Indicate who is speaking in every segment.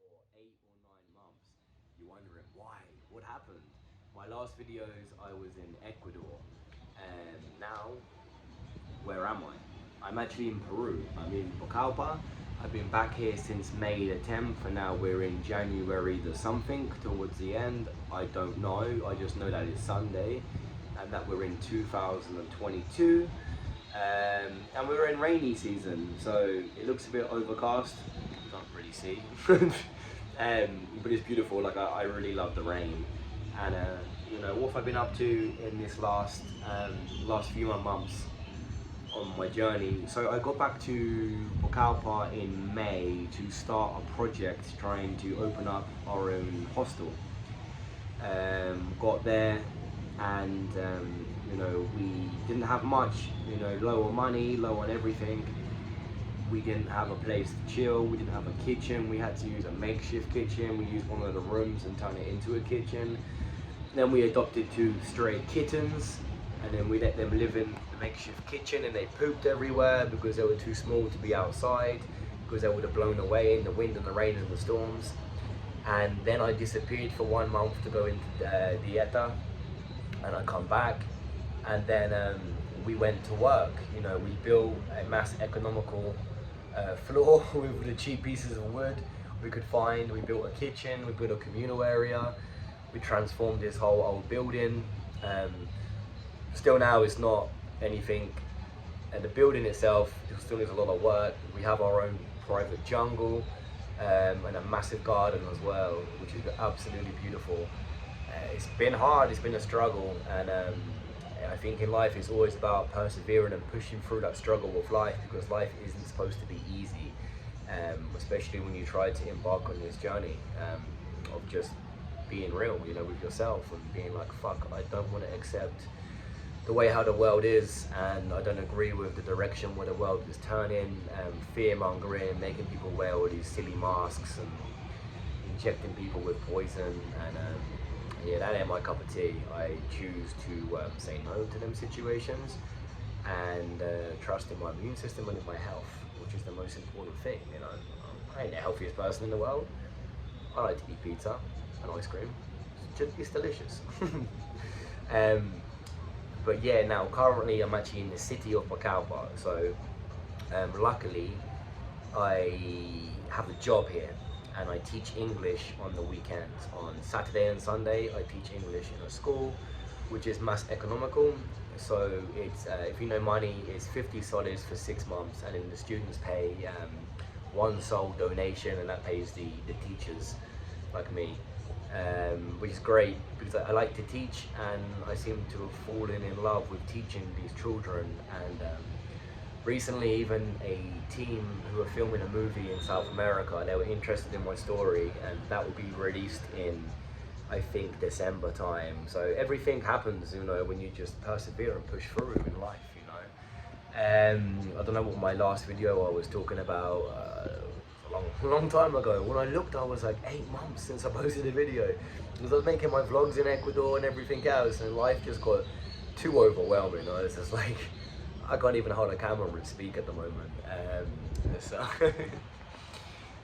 Speaker 1: for 8 or 9 months. You're wondering why? What happened? My last videos, I was in Ecuador, and now, where am I? I'm actually in Peru. I'm in Pucallpa. I've been back here since May the 10th, and now we're in January the something, towards the end. I don't know, I just know that it's Sunday, and that we're in 2022. And we're in rainy season, so it looks a bit overcast. You can't really see, but it's beautiful. Like I really love the rain, and what have I been up to in this last few months on my journey? So I got back to Pucallpa in May to start a project trying to open up our own hostel. Got there, and we didn't have much, low on money, low on everything. We didn't have a place to chill, we didn't have a kitchen, we had to use a makeshift kitchen. We used one of the rooms and turn it into a kitchen. Then we adopted two stray kittens, and then we let them live in the makeshift kitchen, and they pooped everywhere because they were too small to be outside, because they would have blown away in the wind and the rain and the storms. And then I disappeared for 1 month to go into Dieta, and I come back, and then we went to work. We built a mass economical floor with the cheap pieces of wood we could find. We built a kitchen, we built a communal area, we transformed this whole old building. Still now it's not anything, and the building itself still needs a lot of work. We have our own private jungle, and a massive garden as well, which is absolutely beautiful. It's been hard, it's been a struggle, and I think in life it's always about persevering and pushing through that struggle with life, because life isn't supposed to be easy, especially when you try to embark on this journey of just being real, with yourself, and being like, fuck, I don't want to accept the way how the world is, and I don't agree with the direction where the world is turning, fear mongering, making people wear all these silly masks and injecting people with poison, and yeah, that ain't my cup of tea. I choose to say no to them situations, and trust in my immune system and in my health, which is the most important thing. I ain't the healthiest person in the world. I like to eat pizza and ice cream. It's delicious. But yeah, now currently I'm actually in the city of Pucallpa, so luckily I have a job here, and I teach English on the weekends. On Saturday and Sunday I teach English in a school which is mass economical, so it's if you know money, it's 50 soles for 6 months, and then the students pay one sole donation, and that pays the teachers like me. Which is great, because I like to teach, and I seem to have fallen in love with teaching these children. And recently, even a team who are filming a movie in South America, they were interested in my story, and that will be released in, I think, December time. So everything happens, when you just persevere and push through in life. I don't know what my last video I was talking about. Long time ago. When I looked, I was like 8 months since I posted a video, because I was making my vlogs in Ecuador and everything else, and life just got too overwhelming. It's just like I can't even hold a camera and speak at the moment.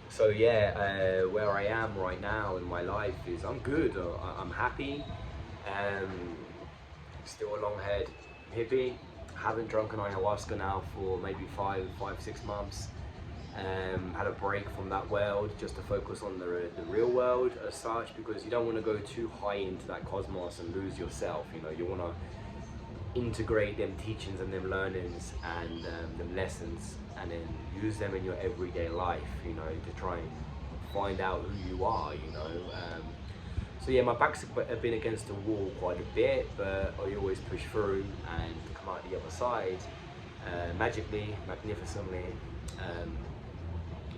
Speaker 1: So yeah, where I am right now in my life is I'm good. I'm happy. Still a long-haired hippie. Haven't drunk an ayahuasca now for maybe 5-6 months. Had a break from that world just to focus on the real world as such, because you don't want to go too high into that cosmos and lose yourself. You want to integrate them teachings and them learnings and them lessons, and then use them in your everyday life, to try and find out who you are. So yeah, my backs have been against the wall quite a bit, but I always push through and come out the other side magically, magnificently.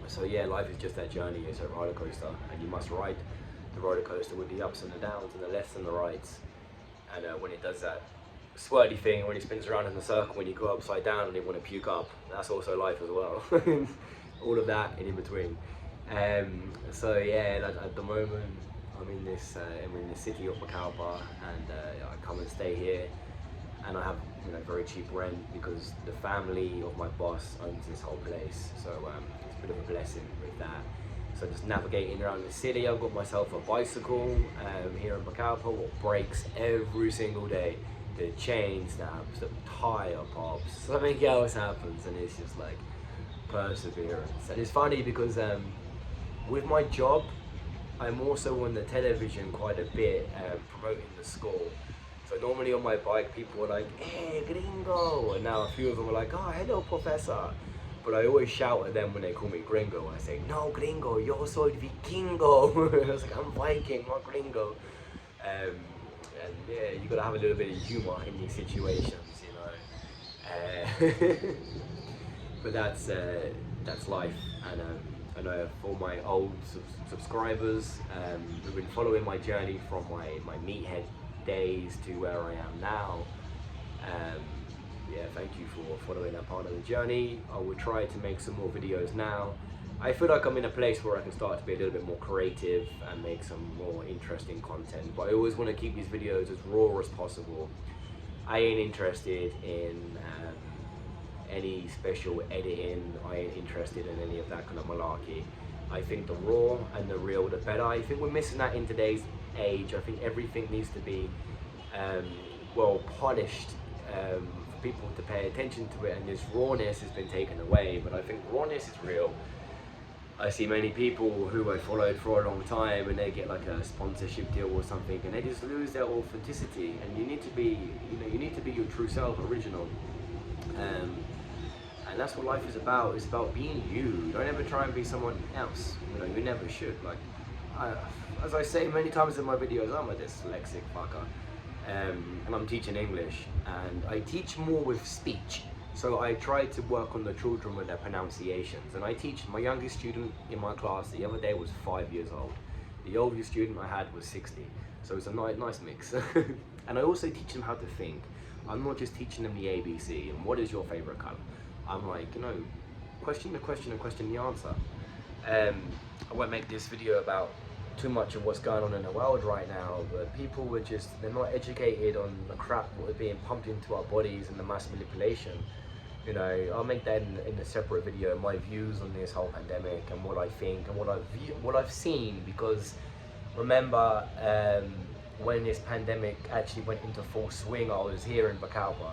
Speaker 1: So yeah, life is just that journey. It's a roller coaster, and you must ride the roller coaster with the ups and the downs and the lefts and the rights. And when it does that swirly thing, when it spins around in a circle, when you go upside down and you want to puke up, that's also life as well. All of that and in between. So yeah, at the moment I'm in the city of Pucallpa, and I come and stay here, and I have very cheap rent because the family of my boss owns this whole place. So it's a bit of a blessing with that. So just navigating around the city. I've got myself a bicycle here in Bacalpa, what breaks every single day. The chain snaps, the tire pops, something else happens, and it's just like perseverance. And it's funny because with my job, I'm also on the television quite a bit, promoting the school. So normally on my bike, people are like, "Hey, gringo," and now a few of them are like, "Oh, hello, professor." But I always shout at them when they call me gringo. I say, "No, gringo, yo soy vikingo." I was like, "I'm Viking, not gringo." And yeah, you gotta have a little bit of humor in these situations, you know. But that's life, and I know for my old subscribers who've been following my journey from my meathead days to where I am now. Yeah, thank you for following that part of the journey. I will try to make some more videos now. I feel like I'm in a place where I can start to be a little bit more creative and make some more interesting content, but I always want to keep these videos as raw as possible. I ain't interested in any special editing. I ain't interested in any of that kind of malarkey. I think the raw and the real, the better. I think we're missing that in today's age. I think everything needs to be well polished for people to pay attention to it, and this rawness has been taken away. But I think rawness is real. I see many people who I followed for a long time, and they get like a sponsorship deal or something, and they just lose their authenticity. And you need to be, you need to be your true self, original. And that's what life is about. It's about being you. Don't ever try and be someone else. You never should. Like, as I say many times in my videos, I'm a dyslexic fucker. And I'm teaching English, and I teach more with speech. So I try to work on the children with their pronunciations. And I teach my youngest student in my class the other day was 5 years old. The oldest student I had was 60. So it's a nice mix. And I also teach them how to think. I'm not just teaching them the ABC and what is your favorite color. I'm like, question the question and question the answer. I won't make this video about too much of what's going on in the world right now, but people they're not educated on the crap that is being pumped into our bodies and the mass manipulation. I'll make that in a separate video, my views on this whole pandemic and what I think and what I've seen, because remember, when this pandemic actually went into full swing, I was here in Bacalpa.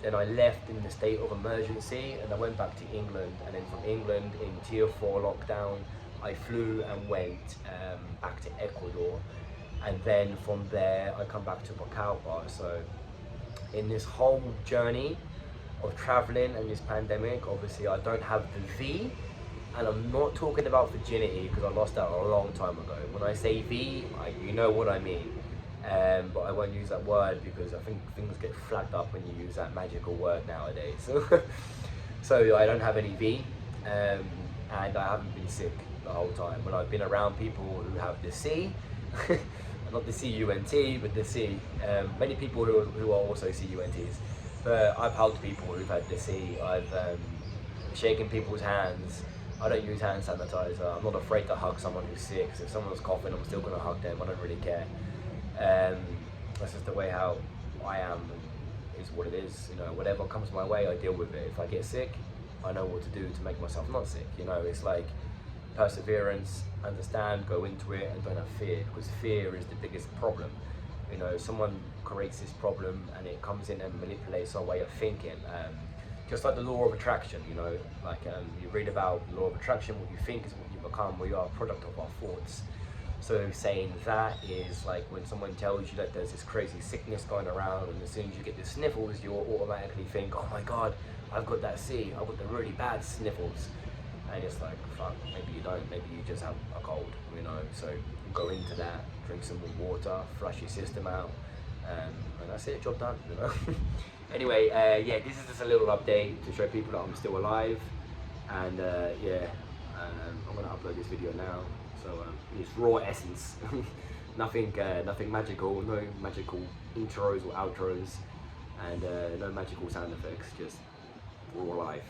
Speaker 1: Then I left in the state of emergency, and I went back to England, and then from England in tier 4 lockdown, I flew and went back to Ecuador, and then from there I come back to Bacalpa. So in this whole journey of traveling and this pandemic, obviously I don't have the V, and I'm not talking about virginity because I lost that a long time ago. When I say V, you know what I mean. But I won't use that word because I think things get flagged up when you use that magical word nowadays. So I don't have any V, and I haven't been sick the whole time. When I've been around people who have the C, not the C-U-N-T, but the C, many people who are also C-U-N-Ts, but I've hugged people who've had the C, I've shaken people's hands. I don't use hand sanitizer. I'm not afraid to hug someone who's sick. So if someone's coughing, I'm still going to hug them. I don't really care. That's just the way how I am, is what it is. Whatever comes my way, I deal with it. If I get sick, I know what to do to make myself not sick. It's like perseverance, understand, go into it, and don't have fear, because fear is the biggest problem. Someone creates this problem and it comes in and manipulates our way of thinking. Just like the law of attraction, you read about the law of attraction, what you think is what you become. We are a product of our thoughts. So saying that is like when someone tells you that there's this crazy sickness going around, and as soon as you get the sniffles, you'll automatically think, oh my God, I've got that C, I've got the really bad sniffles. And it's like, fuck, maybe you don't, maybe you just have a cold, So go into that, drink some more water, flush your system out, and that's it, job done, Anyway, yeah, this is just a little update to show people that I'm still alive, and I'm gonna upload this video now. So it's raw essence, nothing magical, no magical intros or outros, and no magical sound effects, just raw life.